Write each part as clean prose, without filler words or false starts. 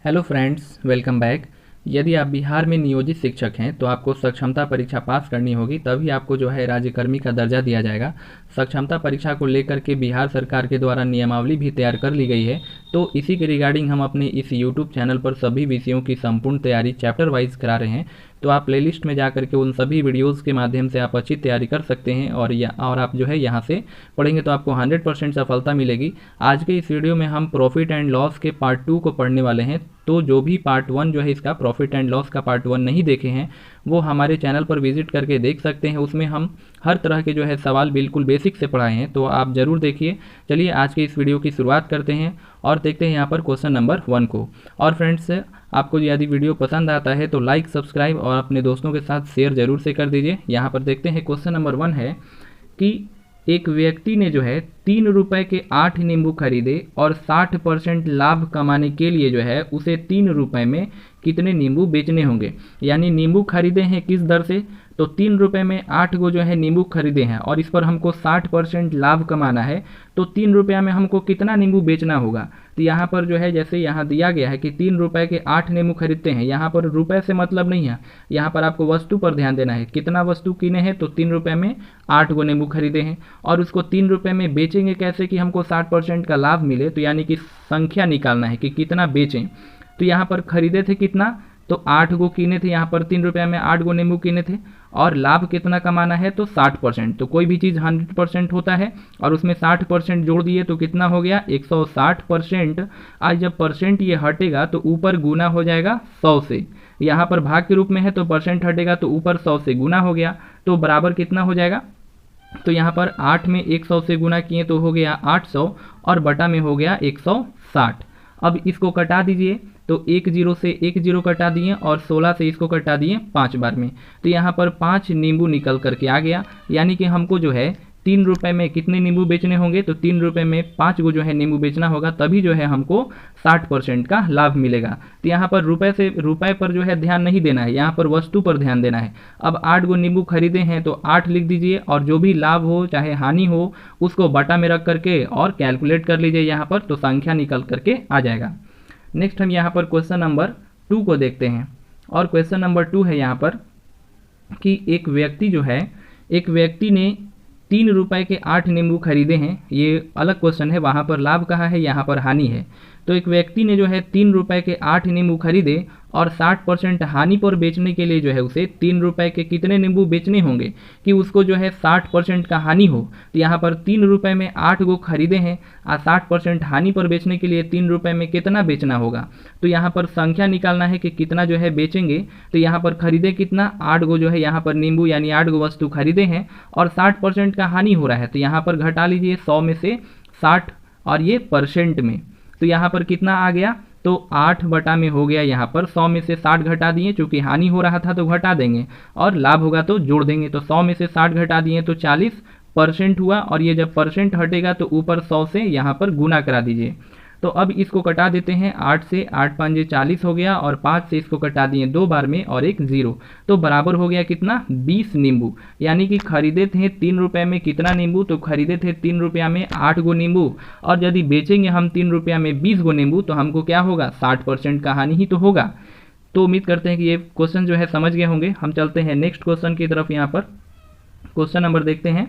Hello friends, welcome back. यदि आप बिहार में नियोजित शिक्षक हैं तो आपको सक्षमता परीक्षा पास करनी होगी, तभी आपको जो है राज्यकर्मी का दर्जा दिया जाएगा। सक्षमता परीक्षा को लेकर के बिहार सरकार के द्वारा नियमावली भी तैयार कर ली गई है। तो इसी के रिगार्डिंग हम अपने इस यूट्यूब चैनल पर सभी विषयों की संपूर्ण तैयारी चैप्टर वाइज करा रहे हैं। तो आप प्लेलिस्ट में जा करके उन सभी वीडियोज़ के माध्यम से आप अच्छी तैयारी कर सकते हैं और आप जो है यहाँ से पढ़ेंगे तो आपको 100% सफलता मिलेगी। आज के इस वीडियो में हम प्रॉफिट एंड लॉस के पार्ट 2 को पढ़ने वाले हैं। तो जो भी पार्ट 1 जो है इसका प्रॉफिट एंड लॉस का पार्ट 1 नहीं देखे हैं वो हमारे चैनल पर विजिट करके देख सकते हैं। उसमें हम हर तरह के जो है सवाल बिल्कुल बेसिक से पढ़ाए हैं, तो आप ज़रूर देखिए। चलिए आज के इस वीडियो की शुरुआत करते हैं और देखते हैं यहाँ पर क्वेश्चन नंबर 1 को। और फ्रेंड्स, आपको यदि वीडियो पसंद आता है तो लाइक, सब्सक्राइब और अपने दोस्तों के साथ शेयर जरूर से कर दीजिए। यहाँ पर देखते हैं क्वेश्चन नंबर 1 है कि एक व्यक्ति ने जो है 3 रुपए के 8 नींबू खरीदे और 60% लाभ कमाने के लिए जो है उसे 3 रुपए में कितने नींबू बेचने होंगे। यानी नींबू खरीदे हैं किस दर से, तो 3 रुपए में 8 को जो है नींबू खरीदे हैं और इस पर हमको 60% लाभ कमाना है। तो 3 रुपया में हमको कितना नींबू बेचना होगा। तो यहाँ पर जो है जैसे यहाँ दिया गया है कि 3 रुपए के 8 नींबू खरीदते हैं। यहाँ पर रुपए से मतलब नहीं है, यहाँ पर आपको वस्तु पर ध्यान देना है। कितना वस्तु किने हैं, तो 3 रुपए में 8 गो नींबू खरीदे हैं और उसको 3 रुपए में बेचेंगे कैसे कि हमको 60% का लाभ मिले। तो यानी कि संख्या निकालना है कि कितना बेचें। तो यहाँ पर खरीदे थे कितना, तो 8 गो किने थे। यहाँ पर 3 रुपये में 8 गो नींबू किने थे और लाभ कितना कमाना है, तो 60%। तो कोई भी चीज़ 100% होता है और उसमें 60% जोड़ दिए तो कितना हो गया, 160%। आज जब परसेंट ये हटेगा तो ऊपर गुना हो जाएगा 100 से। यहाँ पर भाग के रूप में है तो परसेंट हटेगा तो ऊपर 100 से गुना हो गया, तो बराबर कितना हो जाएगा। तो यहाँ पर 8 में 100 से गुना किए तो हो गया 800 और बटा में हो गया 160। अब इसको कटा दीजिए तो 1 0 से 1 0 कटा दिए और 16 से इसको कटा दिए 5 बार में। तो यहाँ पर 5 नींबू निकल करके आ गया। यानी कि हमको जो है 3 रुपए में कितने नींबू बेचने होंगे, तो 3 रुपए में 5 गो जो है नींबू बेचना होगा, तभी जो है हमको 60% का लाभ मिलेगा। तो यहाँ पर रुपए पर जो है ध्यान नहीं देना है, यहाँ पर वस्तु पर ध्यान देना है। अब 8 गो नींबू खरीदे हैं तो 8 लिख दीजिए और जो भी लाभ हो चाहे हानि हो उसको बटा में रख करके और कैलकुलेट कर लीजिए यहाँ पर, तो संख्या निकल करके आ जाएगा। नेक्स्ट हम यहाँ पर क्वेश्चन नंबर 2 को देखते हैं। और क्वेश्चन नंबर 2 है यहाँ पर कि एक व्यक्ति ने 3 रुपए के 8 नींबू खरीदे हैं। ये अलग क्वेश्चन है, वहाँ पर लाभ कहाँ है, यहाँ पर हानि है। तो एक व्यक्ति ने जो है 3 रुपए के 8 नींबू खरीदे और 60% हानि पर बेचने के लिए जो है उसे 3 रुपए के कितने नींबू बेचने होंगे कि उसको जो है 60% का हानि हो। तो यहाँ पर 3 रुपए में 8 गो खरीदे हैं और 60% हानि पर बेचने के लिए 3 रुपए में कितना बेचना होगा। तो यहाँ पर संख्या निकालना है कि कितना जो है बेचेंगे। तो यहाँ पर खरीदे कितना, 8 गो जो है यहाँ पर नींबू यानी 8 गो वस्तु खरीदे हैं और 60% का हानि हो रहा है। तो यहाँ पर घटा लीजिए 100 में से 60 और ये परसेंट में। तो यहाँ पर कितना आ गया, तो 8 बटा में हो गया। यहाँ पर 100 में से 60 घटा दिए, चूंकि हानि हो रहा था तो घटा देंगे और लाभ होगा तो जोड़ देंगे। तो 100 में से 60 घटा दिए तो 40% हुआ और ये जब परसेंट हटेगा तो ऊपर 100 से यहाँ पर गुना करा दीजिए। तो अब इसको कटा देते हैं 8 से, 8 5 40 हो गया और 5 से इसको कटा दिए 2 बार में और एक 0, तो बराबर हो गया कितना, 20 नींबू। यानी कि खरीदे थे 3 रुपये में कितना नींबू, तो खरीदे थे 3 रुपया में 8 गो नींबू और यदि बेचेंगे हम 3 रुपया में 20 गो नींबू तो हमको क्या होगा, 60% का हानि ही तो होगा। तो उम्मीद करते हैं कि ये क्वेश्चन जो है समझ गए होंगे। हम चलते हैं नेक्स्ट क्वेश्चन की तरफ। यहाँ पर क्वेश्चन नंबर देखते हैं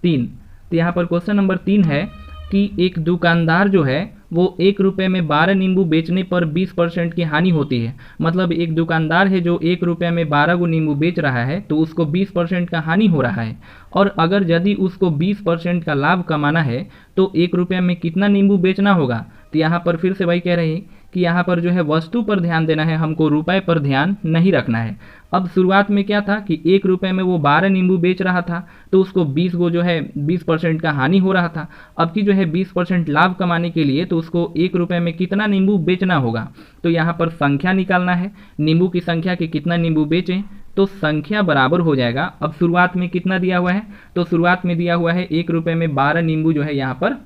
3। तो यहाँ पर क्वेश्चन नंबर 3 है कि एक दुकानदार जो है वो 1 रुपये में 12 नींबू बेचने पर 20% की हानि होती है। मतलब एक दुकानदार है जो 1 रुपये में 12 गो नींबू बेच रहा है तो उसको 20% का हानि हो रहा है। और अगर यदि उसको 20% का लाभ कमाना है तो 1 रुपये में कितना नींबू बेचना होगा। तो यहाँ पर फिर से वही कह रहे हैं कि यहाँ पर जो है वस्तु पर ध्यान देना है, हमको रुपए पर ध्यान नहीं रखना है। अब शुरुआत में क्या था कि 1 रुपये में वो 12 नींबू बेच रहा था तो उसको 20 गो जो है 20% का हानि हो रहा था। अब की जो है 20% लाभ कमाने के लिए तो उसको 1 रुपये में कितना नींबू बेचना होगा। तो यहाँ पर संख्या निकालना है, नींबू की संख्या कि कितना नींबू बेचें, तो संख्या बराबर हो जाएगा। अब शुरुआत में कितना दिया हुआ है, तो शुरुआत में दिया हुआ है 1 रुपये में 12 नींबू जो है यहाँ पर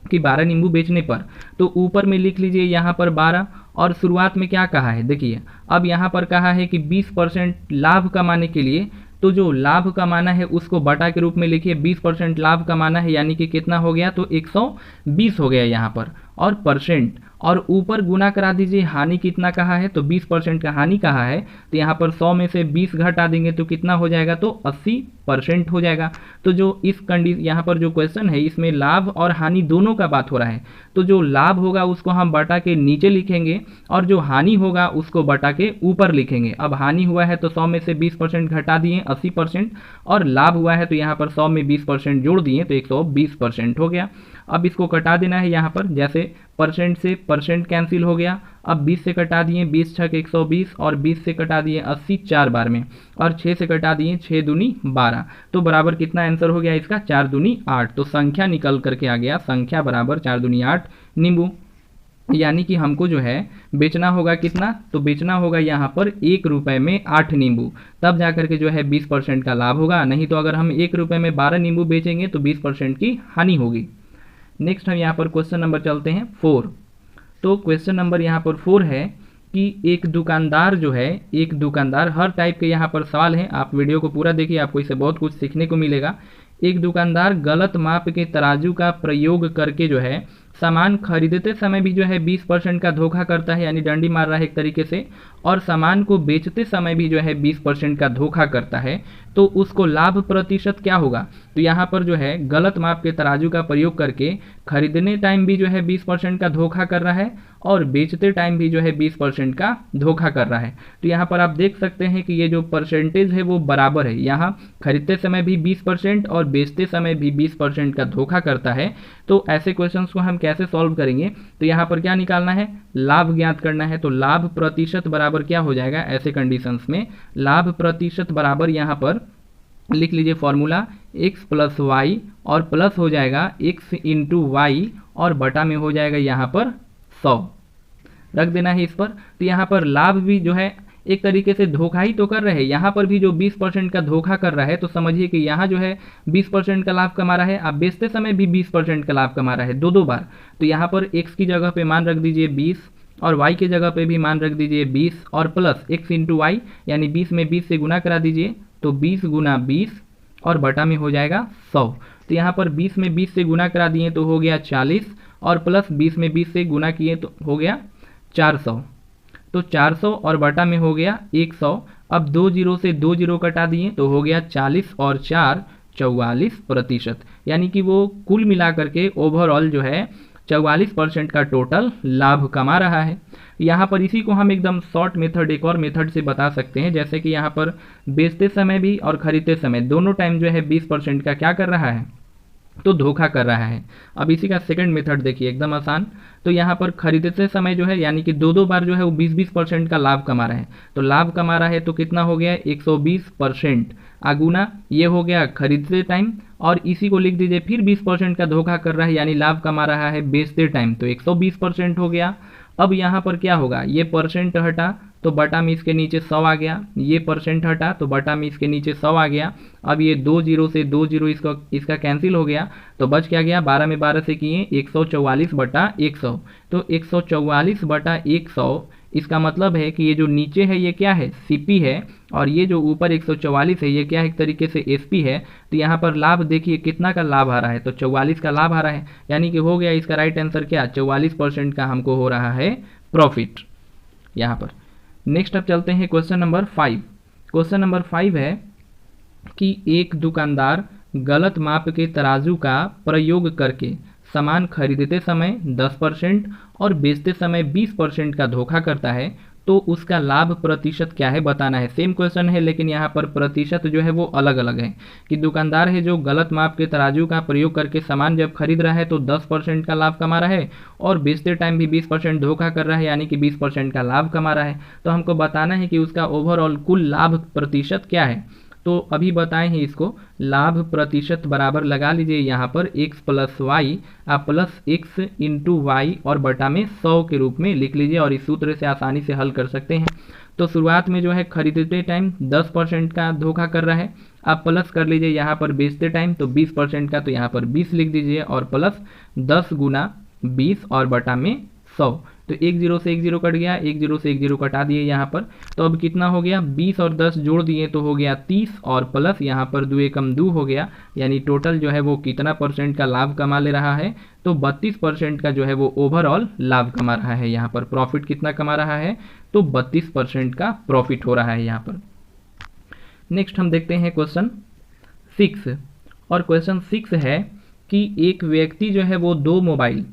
कि 12 नींबू बेचने पर, तो ऊपर में लिख लीजिए यहाँ पर 12 और शुरुआत में क्या कहा है देखिए। अब यहाँ पर कहा है कि 20% लाभ कमाने के लिए, तो जो लाभ कमाना है उसको बटा के रूप में लिखिए। 20% लाभ कमाना है यानी कि कितना हो गया, तो 120 हो गया यहाँ पर और परसेंट। और ऊपर गुना करा दीजिए, हानि कितना कहा है तो 20% का हानि कहा है, तो यहाँ पर 100 में से 20 घटा देंगे तो कितना हो जाएगा, तो 80% हो जाएगा। तो जो इस यहाँ पर जो क्वेश्चन है इसमें लाभ और हानि दोनों का बात हो रहा है, तो जो लाभ होगा उसको हम बटा के नीचे लिखेंगे और जो हानि होगा उसको बटा के ऊपर लिखेंगे। अब हानि हुआ है तो 100 में से 20% घटा दिए 80%, और लाभ हुआ है तो यहाँ पर 100 में 20% जोड़ दिए तो 120% हो गया। अब इसको कटा देना है, यहाँ पर जैसे परसेंट से परसेंट कैंसिल हो गया। अब 20 से कटा दिए 20 छक 120 और 20 से कटा दिए 80 4 बार में, और 6 से कटा दिए 6 दूनी 12, तो बराबर कितना आंसर हो गया इसका, 4 दूनी 8। तो संख्या निकल करके आ गया, संख्या बराबर 4 दूनी 8 नींबू। यानी कि हमको जो है बेचना होगा कितना, तो बेचना होगा यहाँ पर 1 रुपये में 8 नींबू, तब जा करके जो है 20% का लाभ होगा। नहीं तो अगर हम 1 रुपये में 12 नींबू बेचेंगे तो 20% की हानि होगी। नेक्स्ट हम यहाँ पर क्वेश्चन नंबर चलते हैं 4। तो क्वेश्चन नंबर यहाँ पर 4 है कि एक दुकानदार जो है, एक दुकानदार, हर टाइप के यहाँ पर सवाल हैं, आप वीडियो को पूरा देखिए, आपको इससे बहुत कुछ सीखने को मिलेगा। एक दुकानदार गलत माप के तराजू का प्रयोग करके जो है सामान खरीदते समय भी जो है 20% का धोखा करता है, यानी डंडी मार रहा है एक तरीके से, और सामान को बेचते समय भी जो है 20% का धोखा करता है, तो उसको लाभ प्रतिशत क्या होगा। तो यहाँ पर जो है गलत माप के तराजू का प्रयोग करके खरीदने टाइम भी जो है 20% का धोखा कर रहा है और बेचते टाइम भी जो है 20% का धोखा कर रहा है। तो यहाँ पर आप देख सकते हैं कि ये जो परसेंटेज है वो बराबर है, यहाँ खरीदते समय भी 20% और बेचते समय भी 20% का धोखा करता है। तो ऐसे क्वेश्चंस को हम कैसे सॉल्व करेंगे, तो यहाँ पर क्या निकालना है, लाभ ज्ञात करना है। तो लाभ प्रतिशत बराबर क्या हो जाएगा ऐसे कंडीशंस में, लाभ प्रतिशत बराबर यहाँ पर लिख लीजिए फॉर्मूला x प्लस वाई, और प्लस हो जाएगा x इंटू वाई, और बटा में हो जाएगा यहाँ पर 100 रख देना है इस पर। तो यहाँ पर लाभ भी जो है एक तरीके से धोखा ही तो कर रहे हैं, यहाँ पर भी जो 20% का धोखा कर रहा है, तो समझिए कि यहाँ जो है 20% का लाभ कमा रहा है, आप बेचते समय भी 20% का लाभ कमा रहा है, दो बार। तो यहाँ पर x की जगह पे मान रख दीजिए 20, और y की जगह पे भी मान रख दीजिए 20, और प्लस x इंटू वाई, यानी 20 में 20 से गुना करा दीजिए तो 20 गुना 20, और बटा में हो जाएगा 100। तो यहाँ पर 20 में 20 से गुना करा दिए तो हो गया 40, और प्लस 20 में 20 से गुना किए तो हो गया 400। तो 400 और बटा में हो गया 100। अब 2 जीरो से 2 जीरो कटा दिए तो हो गया 40 और 4 44%, यानी कि वो कुल मिला करके ओवरऑल जो है 44% का टोटल लाभ कमा रहा है। यहाँ पर इसी को हम एकदम शॉर्ट मेथड एक और मेथड से बता सकते हैं, जैसे कि यहाँ पर बेचते समय भी और खरीदते समय दोनों टाइम जो है 20% का क्या कर रहा है, तो धोखा कर रहा है। अब इसी का सेकंड मेथड देखिए, एकदम आसान। तो यहाँ पर खरीदते समय जो है यानी कि दो बार जो है वो 20% का लाभ कमा रहा है, तो लाभ कमा रहा है तो कितना हो गया 120%, आगुना ये हो गया खरीदते टाइम, और इसी को लिख दीजिए फिर 20% का धोखा कर रहा है, यानी लाभ कमा रहा है बेचते टाइम, तो 120% हो गया। अब यहाँ पर क्या होगा, ये परसेंट हटा तो बटा में इसके नीचे 100 आ गया, ये परसेंट हटा तो बटा में इसके नीचे 100 आ गया। अब ये 2 जीरो से 2 जीरो इसका कैंसिल हो गया, तो बच क्या गया, 12 में 12 से किए 144 बटा 100, तो 144 बटा 100। इसका मतलब है कि ये जो नीचे है ये क्या है, सीपी है, और ये जो ऊपर 144 है ये क्या है, एक तरीके से एसपी है। तो यहाँ पर लाभ देखिए कितना का लाभ आ रहा है, तो 44 का लाभ आ रहा है, यानी कि हो गया इसका राइट आंसर क्या, 44% का हमको हो रहा है प्रॉफिट यहाँ पर। नेक्स्ट अब चलते हैं क्वेश्चन नंबर 5। क्वेश्चन नंबर 5 है कि एक दुकानदार गलत माप के तराजू का प्रयोग करके सामान खरीदते समय 10% और बेचते समय 20% का धोखा करता है, तो उसका लाभ प्रतिशत क्या है बताना है। सेम क्वेश्चन है लेकिन यहाँ पर प्रतिशत जो है वो अलग अलग है, कि दुकानदार है जो गलत माप के तराजू का प्रयोग करके सामान जब खरीद रहा है तो 10% का लाभ कमा रहा है, और बेचते टाइम भी 20% धोखा कर रहा है, यानी कि 20% का लाभ कमा रहा है। तो हमको बताना है कि उसका ओवरऑल कुल लाभ प्रतिशत क्या है। तो अभी बताए हैं इसको, लाभ प्रतिशत बराबर लगा लीजिए यहाँ पर x प्लस वाई, आप प्लस x इंटू वाई और बटा में 100 के रूप में लिख लीजिए, और इस सूत्र से आसानी से हल कर सकते हैं। तो शुरुआत में जो है खरीदते टाइम 10% का धोखा कर रहा है, आप प्लस कर लीजिए यहाँ पर बेचते टाइम तो 20% का, तो यहाँ पर 20 लिख दीजिए, और प्लस 10 गुना 20 और बटा में 100। तो 1 0 से 1 0 कट गया, 1 0 से 1 0 कटा दिए यहाँ पर। तो अब कितना हो गया, 20 और 10 जोड़ दिए तो हो गया 30, और प्लस यहाँ पर 2 एकम 2 हो गया, यानी टोटल जो है वो कितना परसेंट का लाभ कमा ले रहा है, तो 32% का जो है वो ओवरऑल लाभ कमा रहा है। यहाँ पर प्रॉफिट कितना कमा रहा है, तो 32% का प्रॉफिट हो रहा है यहाँ पर। नेक्स्ट हम देखते हैं क्वेश्चन 6, और क्वेश्चन 6 है कि एक व्यक्ति जो है वो 2 मोबाइल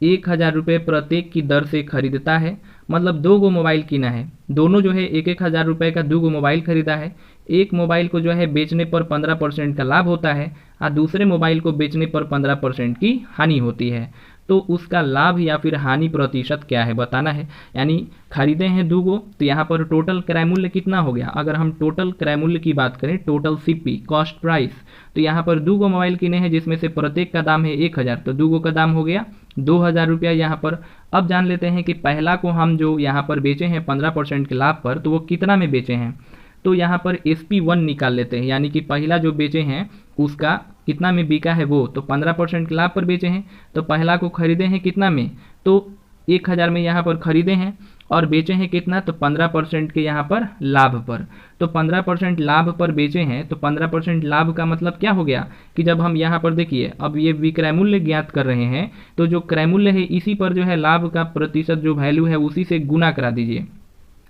1000 रुपये प्रत्येक की दर से खरीदता है। मतलब 2 गो मोबाइल किना है, दोनों जो है 1-1000 रुपये का 2 गो मोबाइल खरीदा है। एक मोबाइल को जो है बेचने पर 15% का लाभ होता है, और दूसरे मोबाइल को बेचने पर 15% की हानि होती है। तो उसका लाभ या फिर हानि प्रतिशत क्या है बताना है। यानी खरीदे हैं 2 गो, तो यहाँ पर टोटल क्रय मूल्य कितना हो गया। अगर हम टोटल क्रय मूल्य की बात करें, टोटल सीपी कॉस्ट प्राइस, तो यहाँ पर 2 गो मोबाइल किने हैं जिसमें से प्रत्येक का दाम है 1000, तो 2 गो का दाम हो गया 2000 रुपया यहाँ पर। अब जान लेते हैं कि पहला को हम जो यहाँ पर बेचे हैं 15% के लाभ पर, तो वो कितना में बेचे हैं। तो यहाँ पर SP1 निकाल लेते हैं, यानी कि पहला जो बेचे हैं उसका कितना में बिका है वो, तो 15% के लाभ पर बेचे हैं। तो पहला को खरीदे हैं कितना में, तो 1000 में यहाँ पर खरीदे हैं, और बेचे हैं कितना, तो 15% के यहाँ पर लाभ पर। तो 15% लाभ पर बेचे हैं, तो 15% लाभ का मतलब क्या हो गया कि जब हम यहाँ पर देखिए, अब ये विक्रय मूल्य ज्ञात कर रहे हैं, तो जो क्रय मूल्य है इसी पर जो है लाभ का प्रतिशत जो वैल्यू है उसी से गुना करा दीजिए।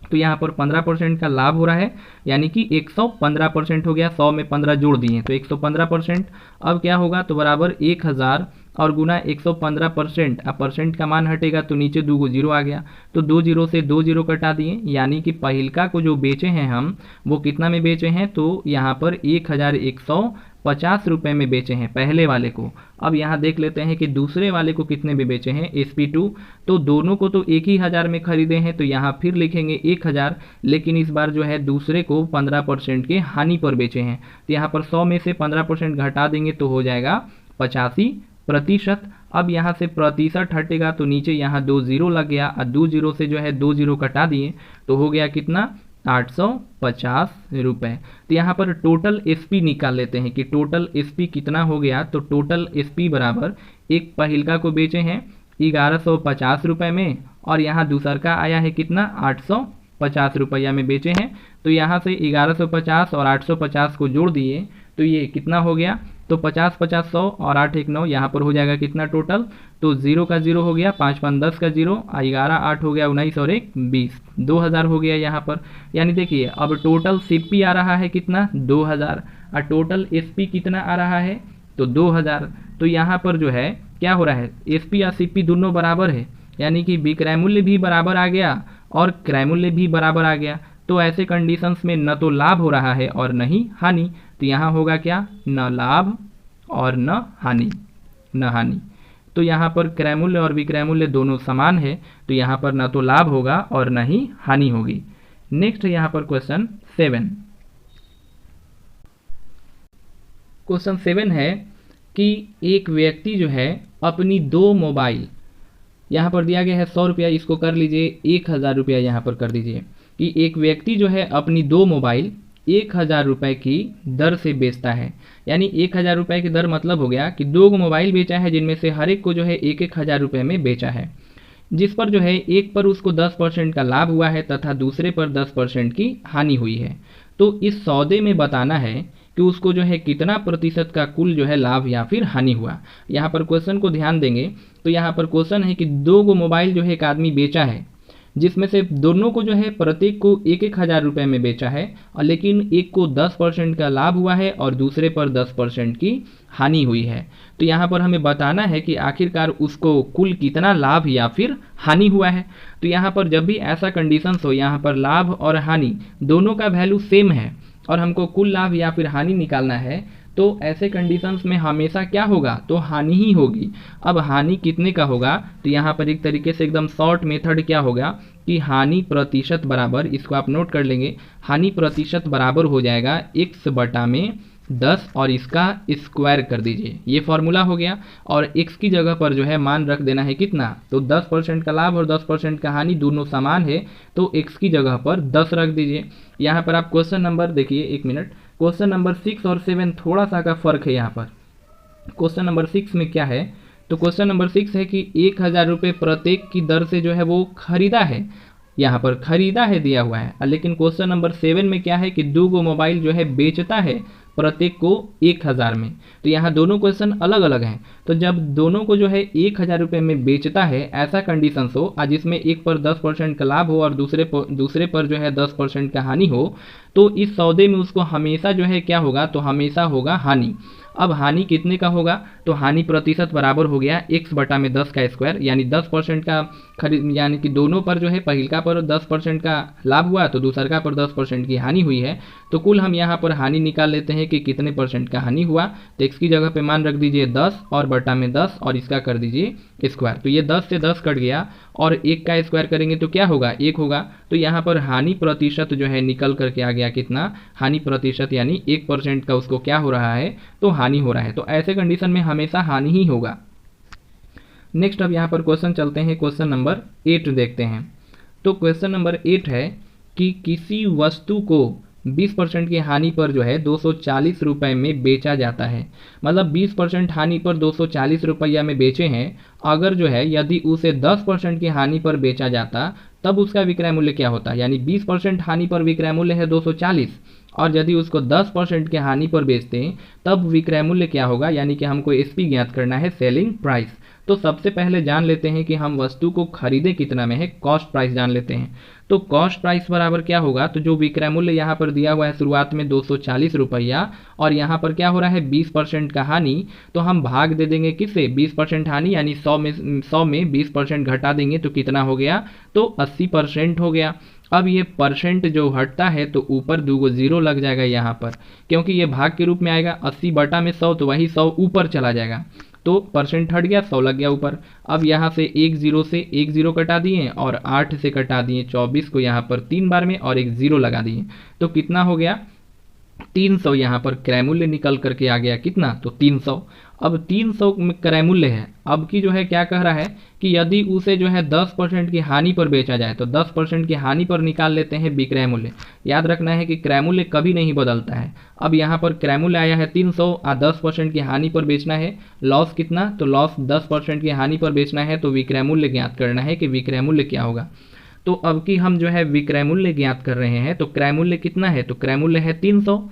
तो यहाँ पर 15% का लाभ हो रहा है, यानी कि 115% हो गया। 100 में 15 जोड़ दिए तो 115%। अब क्या होगा, तो बराबर 1000 और गुना 115%। अब परसेंट का मान हटेगा तो नीचे 2 जीरो आ गया, तो 2 जीरो से 2 जीरो कटा दिए, यानी कि पहिलका को जो बेचे हैं हम वो कितना में बेचे हैं, तो यहाँ पर 1150 रुपये में बेचे हैं पहले वाले को। अब यहाँ देख लेते हैं कि दूसरे वाले को कितने में बेचे हैं, SP2। तो दोनों को तो 1000 में खरीदे हैं, तो यहाँ फिर लिखेंगे 1000, लेकिन इस बार जो है दूसरे को 15% के हानि पर बेचे हैं। तो यहाँ पर 100 में से 15% घटा देंगे तो हो जाएगा 85%। अब यहाँ से प्रतिशत हटेगा तो नीचे यहाँ 2 जीरो लग गया, और 2 जीरो से जो है 2 जीरो कटा दिए तो हो गया कितना, 850 रुपये। तो यहाँ पर टोटल SP निकाल लेते हैं कि टोटल SP कितना हो गया। तो टोटल SP बराबर, एक पहिलका को बेचे हैं 1150 रुपये में, और यहाँ दूसर का आया है कितना, 850 रुपया में बेचे हैं। तो यहाँ से 1150 और 850 को जोड़ दिए तो ये कितना हो गया, तो 50 50 100 और 8 1 9, यहाँ पर हो जाएगा कितना टोटल, तो 0 का 0 हो गया, 5 5 10 का 0, 11 8 हो गया 19 और 1 20, 2000 हो गया यहाँ पर। यानी देखिए अब टोटल CP आ रहा है कितना, 2000, और टोटल SP कितना आ रहा है, तो 2000। तो यहाँ पर जो है क्या हो रहा है, SP और CP दोनों बराबर है, यानी कि विक्रय मूल्य भी बराबर आ गया और क्रय मूल्य भी बराबर आ गया। तो ऐसे कंडीशंस में न तो लाभ हो रहा है और न ही हानि। तो यहाँ होगा क्या, न लाभ और न हानि। तो यहाँ पर क्रय मूल्य और विक्रय मूल्य दोनों समान है, तो यहाँ पर न तो लाभ होगा और न ही हानि होगी। नेक्स्ट यहाँ पर क्वेश्चन 7। क्वेश्चन 7 है कि एक व्यक्ति जो है अपनी 2 मोबाइल, यहाँ पर दिया गया है 100 रुपया, इसको कर लीजिए 1000 रुपया यहाँ पर कर दीजिए, कि एक व्यक्ति जो है अपनी 2 मोबाइल 1000 रुपये की दर से बेचता है। यानी 1000 रुपये की दर मतलब हो गया कि 2 मोबाइल बेचा है, जिनमें से हर एक को जो है 1000 रुपये में बेचा है, जिस पर जो है एक पर उसको 10% का लाभ हुआ है तथा दूसरे पर 10% की हानि हुई है। तो इस सौदे में बताना है कि उसको जो है कितना प्रतिशत का कुल जो है लाभ या फिर हानि हुआ। यहाँ पर क्वेश्चन को ध्यान देंगे तो यहाँ पर क्वेश्चन है कि 2 गो मोबाइल जो है एक आदमी बेचा है, जिसमें से दोनों को जो है प्रत्येक को 1000 रुपये में बेचा है, और लेकिन एक को 10% का लाभ हुआ है और दूसरे पर 10% की हानि हुई है। तो यहाँ पर हमें बताना है कि आखिरकार उसको कुल कितना लाभ या फिर हानि हुआ है। तो यहाँ पर जब भी ऐसा कंडीशंस हो, यहाँ पर लाभ और हानि दोनों का वैल्यू सेम है और हमको कुल लाभ या फिर हानि निकालना है, तो ऐसे कंडीशंस में हमेशा क्या होगा, तो हानि ही होगी। अब हानि कितने का होगा, तो यहाँ पर एक तरीके से एकदम शॉर्ट मेथड क्या होगा कि हानि प्रतिशत बराबर, इसको आप नोट कर लेंगे, हानि प्रतिशत बराबर हो जाएगा x बटा में 10 और इसका स्क्वायर कर दीजिए, ये फॉर्मूला हो गया। और x की जगह पर जो है मान रख देना है कितना, तो 10% का लाभ और 10% का हानि दोनों समान है, तो x की जगह पर 10 रख दीजिए। यहाँ पर आप क्वेश्चन नंबर देखिए, 1 मिनट, क्वेश्चन नंबर 6 और 7 थोड़ा सा का फर्क है। यहाँ पर क्वेश्चन नंबर 6 में क्या है तो क्वेश्चन नंबर 6 है कि 1000 रुपये प्रत्येक की दर से जो है वो खरीदा है, यहाँ पर खरीदा है दिया हुआ है। लेकिन क्वेश्चन नंबर 7 में क्या है कि 2 गो मोबाइल जो है बेचता है प्रत्येक को 1000 में। तो यहाँ दोनों क्वेश्चन अलग अलग हैं। तो जब दोनों को जो है 1000 रुपये में बेचता है, ऐसा कंडीशन हो जिसमें एक पर 10% का लाभ हो और दूसरे पर जो है 10% का हानि हो, तो इस सौदे में उसको हमेशा जो है क्या होगा, तो हमेशा होगा हानि। अब हानि कितने का होगा, तो हानि प्रतिशत बराबर हो गया x बटा में 10 का स्क्वायर, यानी 10% का खरीद, यानी कि दोनों पर जो है पहिलका पर 10% का लाभ हुआ तो दूसरका पर 10% की हानि हुई है। तो कुल हम यहाँ पर हानि निकाल लेते हैं कि कितने परसेंट का हानि हुआ। तो x की जगह पे मान रख दीजिए 10 और बटा में 10 और इसका कर दीजिए स्क्वायर। तो ये 10 से 10 कट गया और 1 का स्क्वायर करेंगे तो क्या होगा, 1 होगा। तो यहाँ पर हानि प्रतिशत जो है निकल करके आ गया कितना, हानि प्रतिशत यानी 1% का उसको क्या हो रहा है, तो हानि हो रहा है। तो ऐसे कंडीशन में हमेशा हानि ही होगा। नेक्स्ट अब यहाँ पर क्वेश्चन चलते हैं, क्वेश्चन नंबर 8 देखते हैं। तो क्वेश्चन नंबर 8 है कि किसी वस्तु को 20% की हानि पर जो है 240 रुपये में बेचा जाता है। मतलब 20% हानि पर 240 रुपया में बेचे हैं। अगर जो है यदि उसे 10% की हानि पर बेचा जाता तब उसका विक्रय मूल्य क्या होता, यानी 20% हानि पर विक्रय मूल्य है 240 और यदि उसको 10% के हानि पर बेचते हैं तब विक्रय मूल्य क्या होगा, यानी कि हमको एसपी ज्ञात करना है, सेलिंग प्राइस। तो सबसे पहले जान लेते हैं कि हम वस्तु को खरीदे कितना में है, कॉस्ट प्राइस जान लेते हैं। तो कॉस्ट प्राइस बराबर क्या होगा, तो जो विक्रय मूल्य यहाँ पर दिया हुआ है शुरुआत में 240 रुपया और यहाँ पर क्या हो रहा है 20% का हानि, तो हम भाग दे देंगे किससे, 20% हानि यानी 100 में 20% घटा देंगे तो कितना हो गया, तो 80% हो गया। अब ये परसेंट जो हटता है तो ऊपर 2 जीरो लग जाएगा यहाँ पर, क्योंकि ये भाग के रूप में आएगा। 80 बटा में 100 तो वही 100 ऊपर चला जाएगा, तो परसेंट हट गया, 100 लग गया ऊपर। अब यहाँ से एक जीरो कटा दिए और 8 से कटा दिए 24 को यहाँ पर 3 बार में और एक जीरो लगा दिए, तो कितना हो गया 300। यहाँ पर क्रय मूल्य निकल करके आ गया कितना, तो 300। अब 300 में क्रय मूल्य है। अब की जो है क्या कह रहा है कि यदि उसे जो है 10% की हानि पर बेचा जाए तो 10% की हानि पर निकाल लेते हैं विक्रय मूल्य। याद रखना है कि क्रय मूल्य कभी नहीं बदलता है। अब यहाँ पर क्रय मूल्य आया है 300 और 10% की हानि पर बेचना है, लॉस कितना, तो लॉस 10% की हानि पर बेचना है, तो विक्रय मूल्य ज्ञात करना है कि विक्रय मूल्य क्या होगा। तो अब की हम जो है विक्रय मूल्य ज्ञात कर रहे हैं, तो क्रय मूल्य कितना है, तो क्रय मूल्य है 300।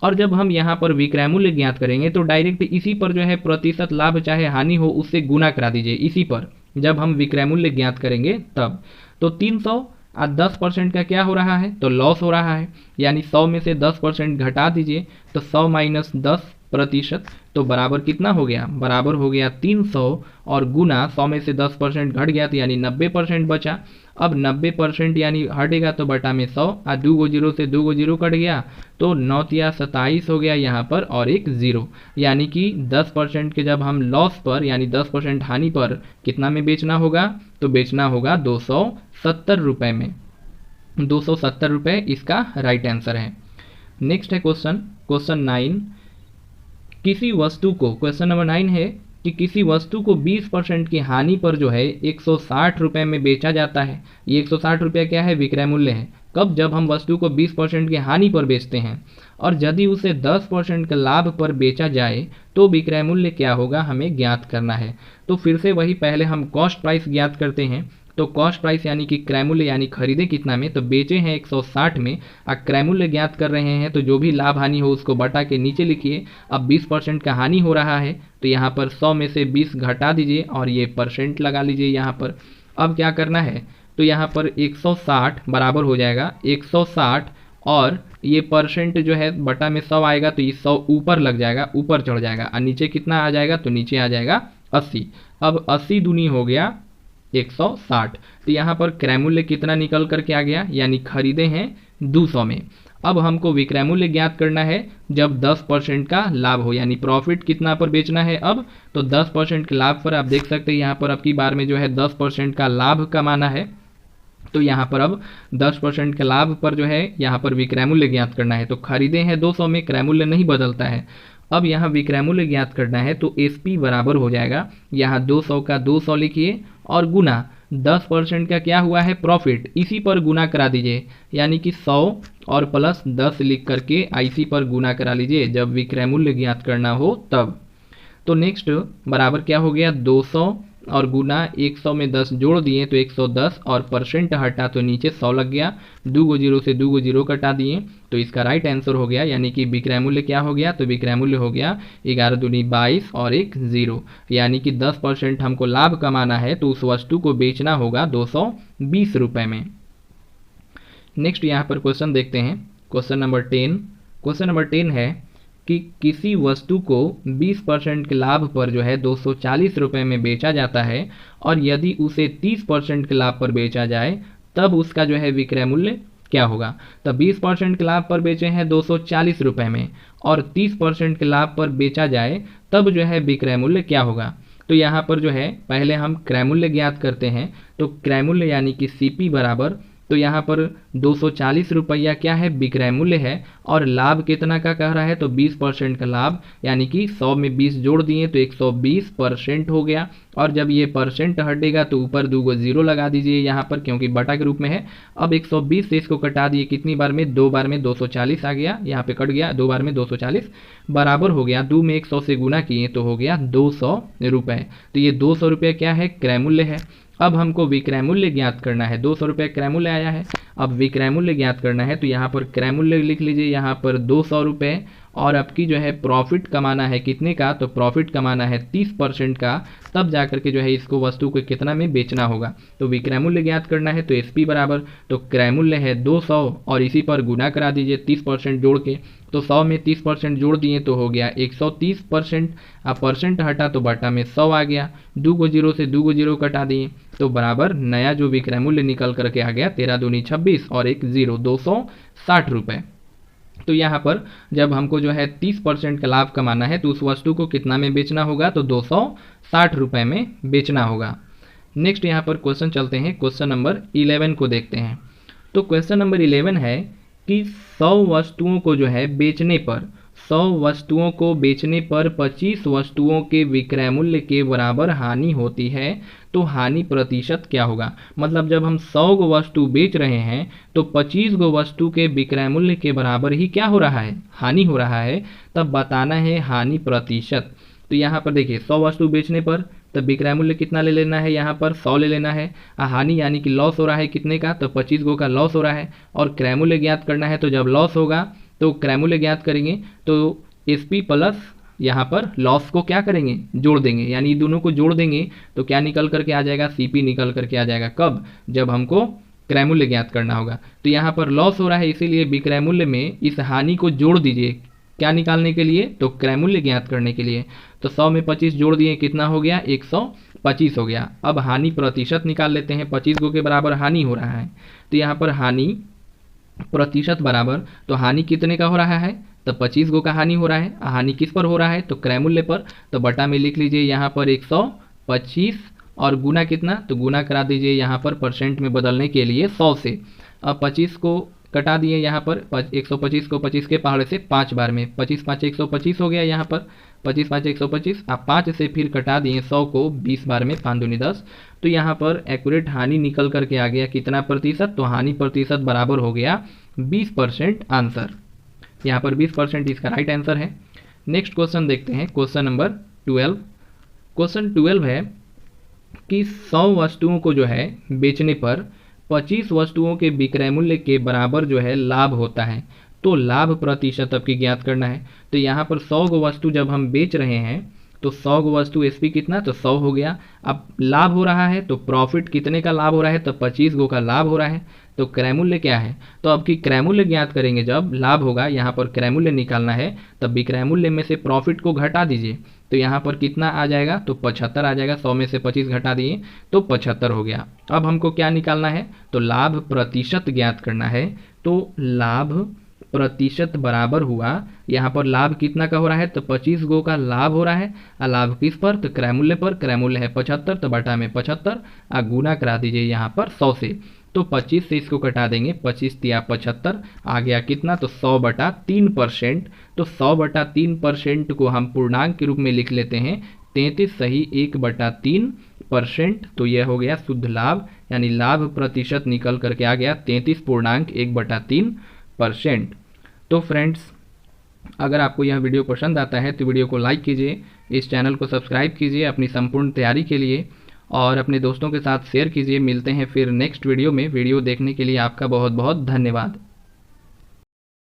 और जब हम यहाँ पर विक्रय मूल्य ज्ञात करेंगे तो डायरेक्ट इसी पर जो है प्रतिशत लाभ चाहे हानि हो उससे गुना करा दीजिए इसी पर, जब हम विक्रय मूल्य ज्ञात करेंगे तब। तो 300 और 10% का क्या हो रहा है, तो लॉस हो रहा है, यानी 100 में से 10% घटा दीजिए तो 100 माइनस 10%, तो बराबर कितना हो गया, बराबर हो गया 300 और गुना 100 में से 10% घट गया तो यानी 90% बचा। अब 90% यानी हटेगा तो बटा में 100 और 2 जीरो से 2 जीरो कट गया तो 9 या 27 हो गया यहाँ पर और एक जीरो, यानी कि 10% के जब हम लॉस पर यानी 10% हानि पर कितना में बेचना होगा, तो बेचना होगा 270 रुपये में। 270 रुपये इसका राइट आंसर है। नेक्स्ट है क्वेश्चन 9। किसी वस्तु को, क्वेश्चन नंबर 9 है कि किसी वस्तु को 20% की हानि पर जो है 160 रुपये में बेचा जाता है। ये 160 रुपये क्या है, विक्रय मूल्य है। कब, जब हम वस्तु को 20% की हानि पर बेचते हैं और यदि उसे 10% के लाभ पर बेचा जाए तो विक्रय मूल्य क्या होगा, हमें ज्ञात करना है। तो फिर से वही पहले हम कॉस्ट प्राइस ज्ञात करते हैं। तो कॉस्ट प्राइस यानी कि क्रय मूल्य यानी खरीदे कितना में, तो बेचे हैं 160 में और क्रय मूल्य ज्ञात कर रहे हैं, तो जो भी लाभ हानि हो उसको बटा के नीचे लिखिए। अब 20% का हानि हो रहा है तो यहाँ पर 100 में से 20 घटा दीजिए और ये परसेंट लगा लीजिए यहाँ पर। अब क्या करना है, तो यहाँ पर 160 बराबर हो जाएगा 160 और ये परसेंट जो है बटा में 100 आएगा तो ये 100 ऊपर लग जाएगा, ऊपर चढ़ जाएगा और नीचे कितना आ जाएगा, तो नीचे आ जाएगा 80। अब 80 दूनी हो गया 160, तो यहाँ पर क्रय मूल्य कितना निकल करके आ गया, यानी खरीदे हैं 200 में। अब हमको विक्रय मूल्य ज्ञात करना है जब 10% का लाभ हो, यानी प्रॉफिट कितना पर बेचना है अब, तो 10% के लाभ पर। आप देख सकते हैं यहाँ पर अब की बार में जो है 10% का लाभ कमाना है, तो यहाँ पर अब 10% के लाभ पर जो है यहाँ पर विक्रय मूल्य ज्ञात करना है। तो खरीदे हैं 200 में, क्रय मूल्य नहीं बदलता है। अब यहाँ विक्रय मूल्य ज्ञात करना है तो एसपी बराबर हो जाएगा, यहाँ 200 का 200 लिखिए और गुना 10% का क्या हुआ है, प्रॉफिट, इसी पर गुना करा दीजिए, यानी कि 100 और प्लस 10 लिख करके आईसी पर गुना करा लीजिए जब विक्रय मूल्य ज्ञात करना हो तब। तो नेक्स्ट बराबर क्या हो गया 200 और गुना 100 में 10 जोड़ दिए तो 110 और परसेंट हटा तो नीचे 100 लग गया, 2 गो जीरो से 2 गो जीरो कटा दिए तो इसका राइट आंसर हो गया, यानी कि विक्रय मूल्य क्या हो गया, तो विक्रय मूल्य हो गया 11 दूनी 22 और एक जीरो, यानी कि 10% हमको लाभ कमाना है तो उस वस्तु को बेचना होगा 220 रुपये में। नेक्स्ट यहाँ पर क्वेश्चन देखते हैं, क्वेश्चन नंबर 10। क्वेश्चन नंबर 10 है कि किसी वस्तु को 20% के लाभ पर जो है 240 रुपये में बेचा जाता है और यदि उसे 30% के लाभ पर बेचा जाए तब उसका जो है विक्रय मूल्य क्या होगा। तो 20% के लाभ पर बेचे हैं 240 रुपये में और 30% के लाभ पर बेचा जाए तब जो है विक्रय मूल्य क्या होगा। तो यहाँ पर जो है पहले हम क्रय मूल्य ज्ञात करते हैं, तो क्रय मूल्य यानी कि CP बराबर, तो यहाँ पर 240 रुपया क्या है विक्रय मूल्य है और लाभ कितना का कह रहा है, तो 20% का लाभ, यानी कि 100 में 20 जोड़ दिए तो 120% हो गया और जब ये परसेंट हटेगा तो ऊपर 2 गो जीरो लगा दीजिए यहाँ पर क्योंकि बटा के रूप में है। अब 120 से इसको कटा दिए कितनी बार में, 2 बार में 240 आ गया, यहाँ पे कट गया 2 बार में 240 बराबर हो गया 2 में 100 से गुना किए तो हो गया 200 रुपये। तो ये 200 रुपये क्या है, क्रय मूल्य है। अब हमको विक्रय मूल्य ज्ञात करना है, 200 रुपये क्रय मूल्य आया है, अब विक्रय मूल्य ज्ञात करना है तो यहाँ पर क्रय मूल्य लिख लीजिए यहाँ पर 200 रुपये और आपकी जो है प्रॉफिट कमाना है कितने का, तो प्रॉफिट कमाना है 30% का, तब जाकर के जो है इसको वस्तु को कितना में बेचना होगा। तो विक्रय मूल्य ज्ञात करना है तो SP बराबर, तो क्रय मूल्य है 200 और इसी पर गुना करा दीजिए 30% जोड़ के, तो 100 में 30% जोड़ दिए तो हो गया 130%, अब परसेंट हटा तो बटा में 100 आ गया, 2 गो जीरो से 2 गो जीरो कटा दिए तो बराबर नया जो विक्रय मूल्य निकल करके आ गया 13 दूनी 26 और एक जीरो 260 रुपये। तो यहाँ पर जब हमको जो है 30% का लाभ कमाना है तो उस वस्तु को कितना में बेचना होगा, तो 260 रुपये में बेचना होगा। नेक्स्ट यहाँ पर क्वेश्चन चलते हैं, क्वेश्चन नंबर 11 को देखते हैं। तो क्वेश्चन नंबर 11 है कि 100 वस्तुओं को जो है बेचने पर 100 वस्तुओं को बेचने पर 25 वस्तुओं के विक्रय मूल्य के बराबर हानि होती है तो हानि प्रतिशत क्या होगा। मतलब जब हम 100 गो वस्तु बेच रहे हैं तो 25 गो वस्तु के विक्रय मूल्य के बराबर ही क्या हो रहा है, हानि हो रहा है, तब बताना है हानि प्रतिशत। तो यहाँ पर देखिए 100 वस्तु बेचने पर तब विक्रय मूल्य कितना ले लेना है, यहाँ पर 100 ले लेना है, हानि यानी कि लॉस हो रहा है कितने का, तो 25 गो का लॉस हो रहा है और क्रय मूल्य ज्ञात करना है। तो जब लॉस होगा तो क्रय मूल्य ज्ञात करेंगे तो SP प्लस यहाँ पर लॉस को क्या करेंगे, जोड़ देंगे, यानी दोनों को जोड़ देंगे तो क्या निकल करके आ जाएगा, CP निकल करके आ जाएगा। कब, जब हमको क्रय मूल्य ज्ञात करना होगा। तो यहाँ पर लॉस हो रहा है इसीलिए विक्रय मूल्य में इस हानि को जोड़ दीजिए, क्या निकालने के लिए, तो क्रय मूल्य ज्ञात करने के लिए। तो 100 में 25 जोड़ दिए कितना हो गया, 125 हो गया। अब हानि प्रतिशत निकाल लेते हैं, 25 गो के बराबर हानि हो रहा है तो यहाँ पर हानि प्रतिशत बराबर, तो हानि कितने का हो रहा है, तो 25 गो का हानि हो रहा है, हानि किस पर हो रहा है, तो क्रय मूल्य पर, तो बटा में लिख लीजिए यहाँ पर 125 और गुना कितना, तो गुना करा दीजिए यहाँ पर परसेंट में बदलने के लिए 100 से। अब 25 को कटा दिए यहाँ पर 125 को 25 के पहाड़े से 5 बार में, 25 5 125 हो गया यहाँ पर 25 5 125, आप 5 से फिर कटा दिए 100 को 20 बार में 5 दूनी 10। तो यहाँ पर एक्यूरेट हानि निकल करके आ गया कितना प्रतिशत, तो हानि प्रतिशत बराबर हो गया 20% आंसर। यहाँ पर 20% इसका राइट आंसर है। नेक्स्ट क्वेश्चन देखते हैं, क्वेश्चन नंबर 12। क्वेश्चन 12 है कि 100 वस्तुओं को जो है बेचने पर 25 वस्तुओं के विक्रय मूल्य के बराबर जो है लाभ होता है तो लाभ प्रतिशत आपकी ज्ञात करना है। तो यहाँ पर 100 गो वस्तु जब हम बेच रहे हैं तो 100 गो वस्तु SP कितना, तो 100 हो गया। अब लाभ हो रहा है तो प्रॉफिट कितने का लाभ हो रहा है, तो 25 गो का लाभ हो रहा है। तो क्रय मूल्य क्या है, तो अब की क्रय मूल्य ज्ञात करेंगे, जब लाभ होगा यहाँ पर क्रय मूल्य निकालना है तब विक्रय मूल्य में से प्रॉफिट को घटा दीजिए तो यहाँ पर कितना आ जाएगा, तो 75 आ जाएगा। 100 में से 25 घटा दिए तो 75 हो गया। अब हमको क्या निकालना है, तो लाभ प्रतिशत ज्ञात करना है। तो लाभ प्रतिशत बराबर हुआ, यहाँ पर लाभ कितना का हो रहा है, तो 25 गो का लाभ हो रहा है, और लाभ किस पर, तो क्रय मूल्य पर, क्रय मूल्य है 75 तो बटा में 75 गुना करा दीजिए यहाँ पर 100 से। तो 25 से इसको कटा देंगे, 25 तिया 75 आ गया कितना, तो 100 बटा 3%। तो 100 बटा 3% को हम पूर्णांक के रूप में लिख लेते हैं 33 सही 1/3%। तो यह हो गया शुद्ध लाभ, यानी लाभ प्रतिशत निकल करके आ गया 33.1/3%। तो फ्रेंड्स अगर आपको यह वीडियो पसंद आता है तो वीडियो को लाइक कीजिए, इस चैनल को सब्सक्राइब कीजिए अपनी संपूर्ण तैयारी के लिए और अपने दोस्तों के साथ शेयर कीजिए। मिलते हैं फिर नेक्स्ट वीडियो में। वीडियो देखने के लिए आपका बहुत बहुत धन्यवाद।